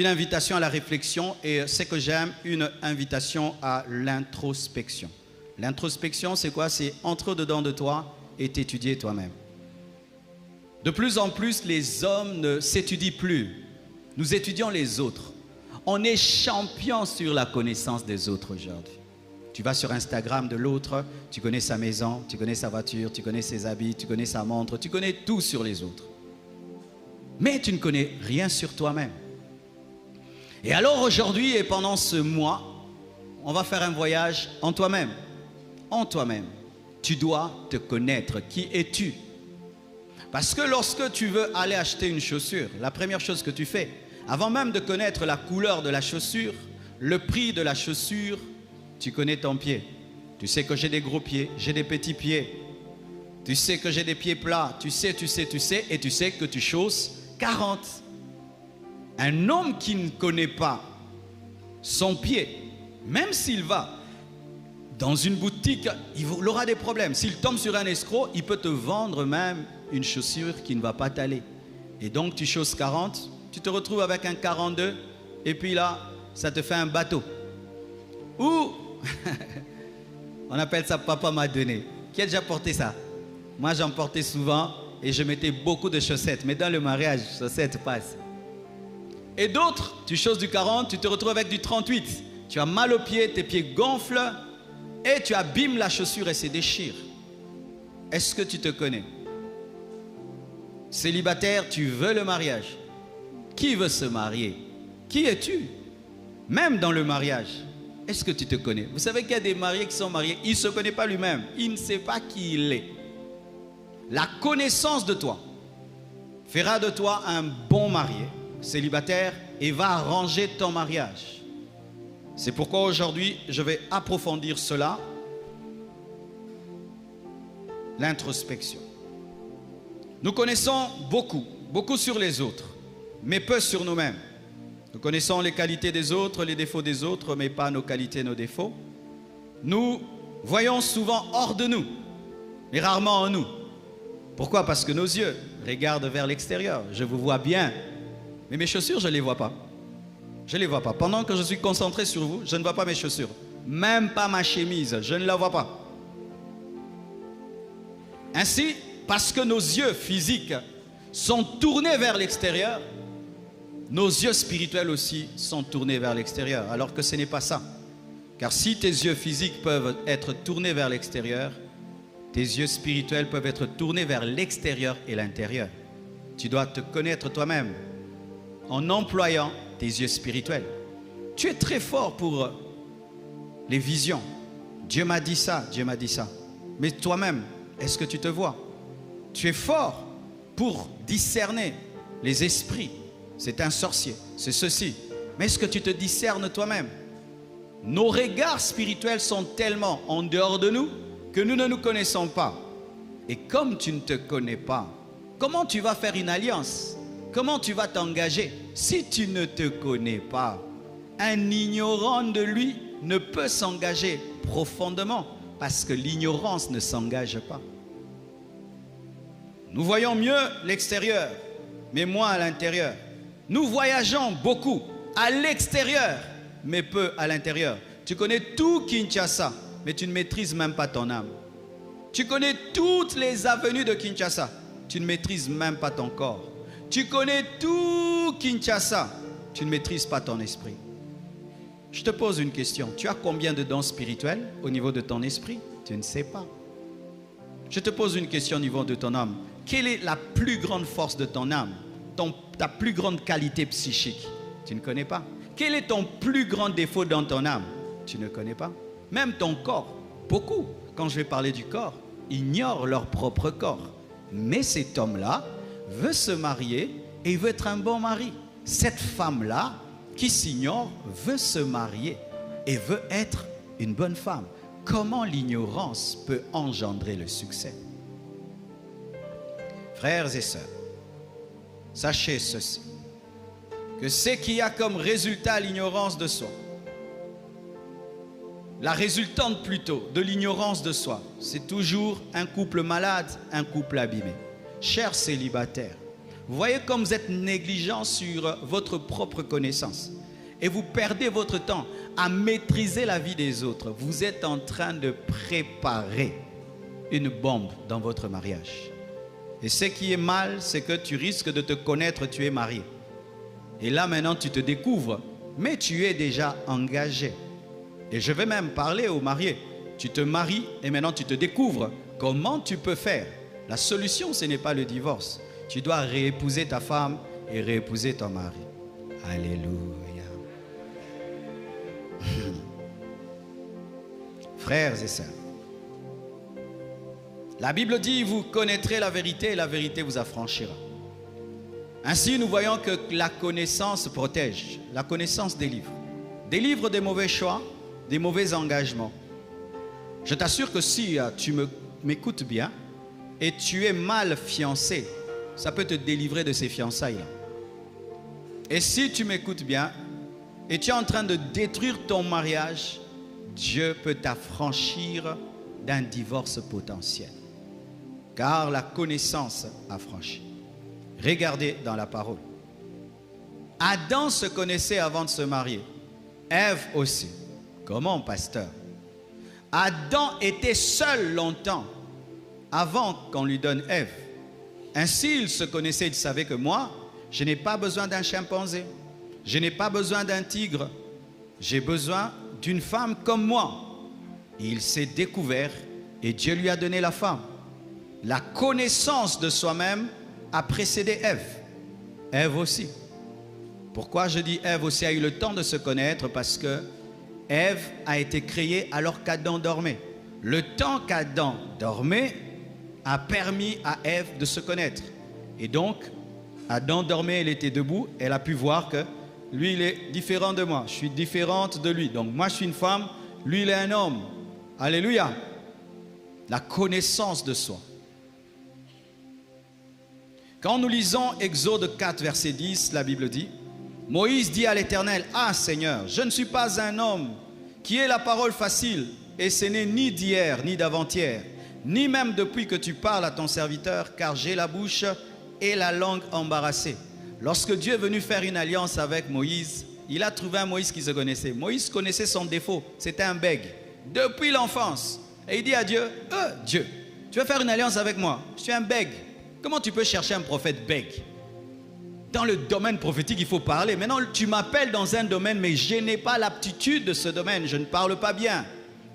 une invitation à la réflexion et ce que j'aime, une invitation à l'introspection. L'introspection, c'est quoi? C'est entrer dedans de toi et t'étudier toi-même. De plus en plus, les hommes ne s'étudient plus. Nous étudions les autres. On est champion sur la connaissance des autres aujourd'hui. Tu vas sur Instagram de l'autre, tu connais sa maison, tu connais sa voiture, tu connais ses habits, tu connais sa montre, tu connais tout sur les autres. Mais tu ne connais rien sur toi-même. Et alors aujourd'hui et pendant ce mois, on va faire un voyage en toi-même. En toi-même. Tu dois te connaître. Qui es-tu? Parce que lorsque tu veux aller acheter une chaussure, la première chose que tu fais, avant même de connaître la couleur de la chaussure, le prix de la chaussure, tu connais ton pied. Tu sais que j'ai des gros pieds, j'ai des petits pieds. Tu sais que j'ai des pieds plats. Tu sais, et tu sais que tu chausses 40. Un homme qui ne connaît pas son pied, même s'il va dans une boutique, il aura des problèmes. S'il tombe sur un escroc, il peut te vendre même une chaussure qui ne va pas t'aller. Et donc tu chausses 40, tu te retrouves avec un 42, et puis là, ça te fait un bateau. Ou, on appelle ça papa m'a donné. Qui a déjà porté ça? Moi j'en portais souvent et je mettais beaucoup de chaussettes. Mais dans le mariage, chaussettes passent. Et d'autres, tu chausses du 40, tu te retrouves avec du 38. Tu as mal aux pieds, tes pieds gonflent et tu abîmes la chaussure et se déchire. Est-ce que tu te connais? Célibataire, tu veux le mariage. Qui veut se marier? Qui es-tu? Même dans le mariage, est-ce que tu te connais? Vous savez qu'il y a des mariés qui sont mariés, il ne se connaît pas lui-même. Il ne sait pas qui il est. La connaissance de toi fera de toi un bon marié, célibataire, et va arranger ton mariage. C'est pourquoi aujourd'hui, je vais approfondir cela. L'introspection. Nous connaissons beaucoup sur les autres, mais peu sur nous-mêmes. Nous connaissons les qualités des autres, les défauts des autres, mais pas nos qualités, nos défauts. Nous voyons souvent hors de nous, mais rarement en nous. Pourquoi? Parce que nos yeux regardent vers l'extérieur. Je vous vois bien, mais mes chaussures, je ne les vois pas. Je ne les vois pas. Pendant que je suis concentré sur vous, je ne vois pas mes chaussures. Même pas ma chemise, je ne la vois pas. Ainsi, parce que nos yeux physiques sont tournés vers l'extérieur, nos yeux spirituels aussi sont tournés vers l'extérieur, alors que ce n'est pas ça. Car si tes yeux physiques peuvent être tournés vers l'extérieur, tes yeux spirituels peuvent être tournés vers l'extérieur et l'intérieur. Tu dois te connaître toi-même en employant tes yeux spirituels. Tu es très fort pour les visions. Dieu m'a dit ça, Dieu m'a dit ça. Mais toi-même, est-ce que tu te vois? Tu es fort pour discerner les esprits. C'est un sorcier, c'est ceci. Mais est-ce que tu te discernes toi-même? Nos regards spirituels sont tellement en dehors de nous que nous ne nous connaissons pas. Et comme tu ne te connais pas, comment tu vas faire une alliance? Comment tu vas t'engager si tu ne te connais pas? Un ignorant de lui ne peut s'engager profondément parce que l'ignorance ne s'engage pas. Nous voyons mieux l'extérieur, mais moins à l'intérieur. Nous voyageons beaucoup à l'extérieur, mais peu à l'intérieur. Tu connais tout Kinshasa, mais tu ne maîtrises même pas ton âme. Tu connais toutes les avenues de Kinshasa, tu ne maîtrises même pas ton corps. Tu connais tout Kinshasa, tu ne maîtrises pas ton esprit. Je te pose une question. Tu as combien de dons spirituels au niveau de ton esprit? Tu ne sais pas. Je te pose une question au niveau de ton âme. Quelle est la plus grande force de ton âme? Ta plus grande qualité psychique? Tu ne connais pas. Quel est ton plus grand défaut dans ton âme? Tu ne connais pas. Même ton corps. Beaucoup, quand je vais parler du corps, ignorent leur propre corps. Mais cet homme-là veut se marier et veut être un bon mari. Cette femme-là, qui s'ignore, veut se marier et veut être une bonne femme. Comment l'ignorance peut engendrer le succès? Frères et sœurs, sachez ceci, que ce qui a comme résultat l'ignorance de soi, la résultante plutôt de l'ignorance de soi, c'est toujours un couple malade, un couple abîmé. Chers célibataires, Vous voyez comme vous êtes négligent sur votre propre connaissance. Et vous perdez votre temps à maîtriser la vie des autres. Vous êtes en train de préparer une bombe dans votre mariage. Et ce qui est mal, c'est que tu risques de te connaître, tu es marié. Et là maintenant tu te découvres, mais tu es déjà engagé. Et je vais même parler aux mariés. Tu te maries et maintenant tu te découvres. Comment tu peux faire? La solution, ce n'est pas le divorce. Tu dois réépouser ta femme et réépouser ton mari. Alléluia. Frères et sœurs, la Bible dit, vous connaîtrez la vérité et la vérité vous affranchira. Ainsi, nous voyons que la connaissance protège. La connaissance délivre des mauvais choix, des mauvais engagements. Je t'assure que si tu m'écoutes bien et tu es mal fiancé, ça peut te délivrer de ces fiançailles-là. Et si tu m'écoutes bien et tu es en train de détruire ton mariage, Dieu peut t'affranchir d'un divorce potentiel. Car la connaissance affranchit. Regardez dans la parole. Adam se connaissait avant de se marier. Ève aussi. Comment, pasteur? Adam était seul longtemps avant qu'on lui donne Ève. Ainsi, il se connaissait, il savait que moi, je n'ai pas besoin d'un chimpanzé. Je n'ai pas besoin d'un tigre. J'ai besoin d'une femme comme moi. Et il s'est découvert et Dieu lui a donné la femme. La connaissance de soi-même a précédé Ève. Ève aussi. Pourquoi je dis Ève aussi a eu le temps de se connaître? Parce que Ève a été créée alors qu'Adam dormait. Le temps qu'Adam dormait a permis à Ève de se connaître. Et donc, Adam dormait, elle était debout, elle a pu voir que lui, il est différent de moi. Je suis différente de lui. Donc, moi, je suis une femme, lui, il est un homme. Alléluia. La connaissance de soi. Quand nous lisons Exode 4, verset 10, la Bible dit, Moïse dit à l'Éternel, « Ah Seigneur, je ne suis pas un homme qui ait la parole facile, et ce n'est ni d'hier, ni d'avant-hier, ni même depuis que tu parles à ton serviteur, car j'ai la bouche et la langue embarrassée. » Lorsque Dieu est venu faire une alliance avec Moïse, il a trouvé un Moïse qui se connaissait. Moïse connaissait son défaut, c'était un bègue, depuis l'enfance. Et il dit à Dieu, « Dieu, tu veux faire une alliance avec moi? Je suis un bègue. Comment tu peux chercher un prophète bègue? Dans le domaine prophétique, il faut parler. Maintenant, tu m'appelles dans un domaine, mais je n'ai pas l'aptitude de ce domaine. Je ne parle pas bien. »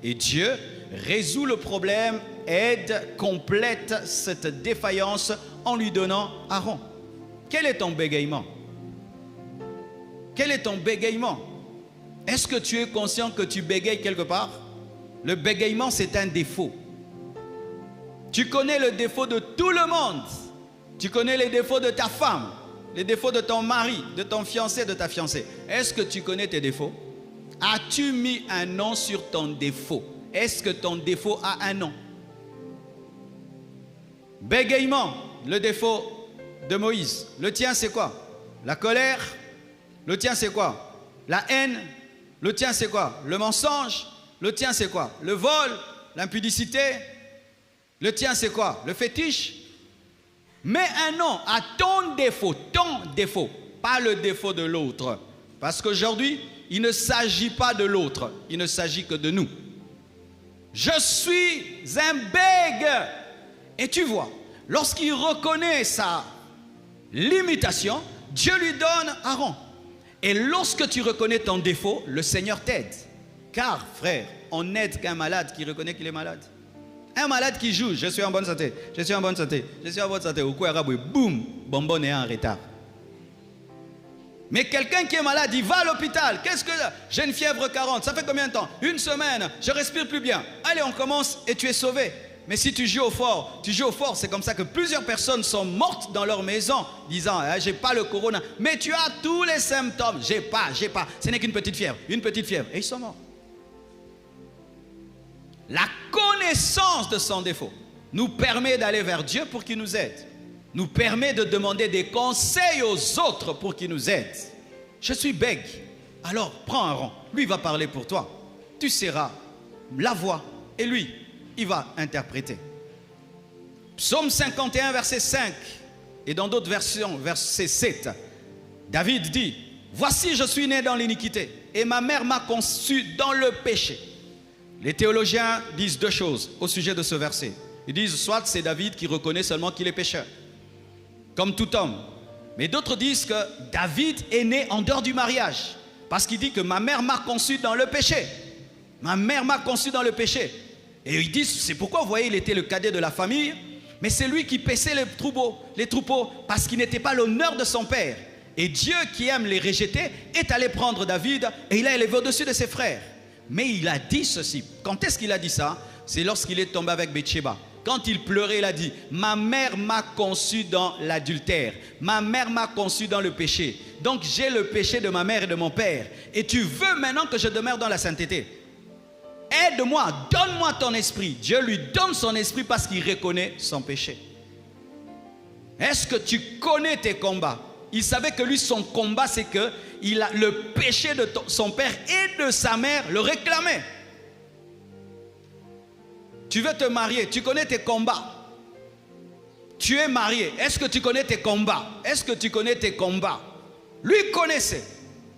Et Dieu résout le problème, aide, complète cette défaillance en lui donnant Aaron. Quel est ton bégaiement? Quel est ton bégaiement? Est-ce que tu es conscient que tu bégayes quelque part? Le bégaiement, c'est un défaut. Tu connais le défaut de tout le monde. Tu connais les défauts de ta femme, les défauts de ton mari, de ton fiancé, de ta fiancée. Est-ce que tu connais tes défauts? As-tu mis un nom sur ton défaut? Est-ce que ton défaut a un nom? Bégaiement, le défaut de Moïse. Le tien, c'est quoi? La colère. Le tien, c'est quoi? La haine. Le tien, c'est quoi? Le mensonge. Le tien, c'est quoi? Le vol, l'impudicité. Le tien, c'est quoi? Le fétiche. Mets un nom à ton défaut, pas le défaut de l'autre. Parce qu'aujourd'hui, il ne s'agit pas de l'autre, il ne s'agit que de nous. Je suis un bègue. Et tu vois, lorsqu'il reconnaît sa limitation, Dieu lui donne Aaron. Et lorsque tu reconnais ton défaut, le Seigneur t'aide. Car, frère, on n'aide qu'un malade qui reconnaît qu'il est malade. Un malade qui joue, je suis en bonne santé, je suis en bonne santé, je suis en bonne santé. Au coup, boum, bonbonne est en retard. Mais quelqu'un qui est malade, il va à l'hôpital. Qu'est-ce que j'ai une fièvre 40, ça fait combien de temps? Une semaine, je respire plus bien. Allez, on commence et tu es sauvé. Mais si tu joues au fort, c'est comme ça que plusieurs personnes sont mortes dans leur maison, disant, j'ai pas le corona. Mais tu as tous les symptômes, j'ai pas. Ce n'est qu'une petite fièvre, et ils sont morts. La connaissance de son défaut nous permet d'aller vers Dieu pour qu'il nous aide. Nous permet de demander des conseils aux autres pour qu'ils nous aident. Je suis bègue. Alors prends Aaron. Lui va parler pour toi. Tu seras la voix et lui, il va interpréter. Psaume 51, verset 5 Et dans d'autres versions, verset 7, David dit, « Voici, je suis né dans l'iniquité, et ma mère m'a conçu dans le péché. » Les théologiens disent deux choses au sujet de ce verset. Ils disent, soit c'est David qui reconnaît seulement qu'il est pécheur, comme tout homme. Mais d'autres disent que David est né en dehors du mariage, parce qu'il dit que ma mère m'a conçu dans le péché. Ma mère m'a conçu dans le péché. Et ils disent, c'est pourquoi, vous voyez, il était le cadet de la famille, mais c'est lui qui paissait les troupeaux parce qu'il n'était pas l'honneur de son père. Et Dieu, qui aime les rejeter, est allé prendre David et il l'a élevé au-dessus de ses frères. Mais il a dit ceci. Quand est-ce qu'il a dit ça? C'est lorsqu'il est tombé avec Bathsheba. Quand il pleurait, il a dit, ma mère m'a conçu dans l'adultère. Ma mère m'a conçu dans le péché. Donc j'ai le péché de ma mère et de mon père. Et tu veux maintenant que je demeure dans la sainteté. Aide-moi, donne-moi ton esprit. Dieu lui donne son esprit parce qu'il reconnaît son péché. Est-ce que tu connais tes combats? Il savait que lui, son combat, c'est que le péché de son père et de sa mère le réclamait. Tu veux te marier, tu connais tes combats. Tu es marié, est-ce que tu connais tes combats? Est-ce que tu connais tes combats? Lui connaissait.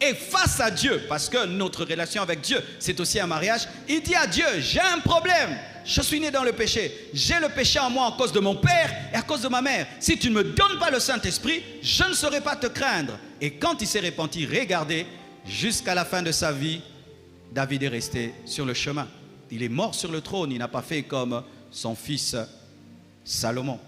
Et face à Dieu, parce que notre relation avec Dieu, c'est aussi un mariage, il dit à Dieu, j'ai un problème. Je suis né dans le péché. J'ai le péché en moi à cause de mon père et à cause de ma mère. Si tu ne me donnes pas le Saint-Esprit, je ne saurais pas te craindre. Et quand il s'est repenti, regardez, jusqu'à la fin de sa vie, David est resté sur le chemin. Il est mort sur le trône. Il n'a pas fait comme son fils Salomon.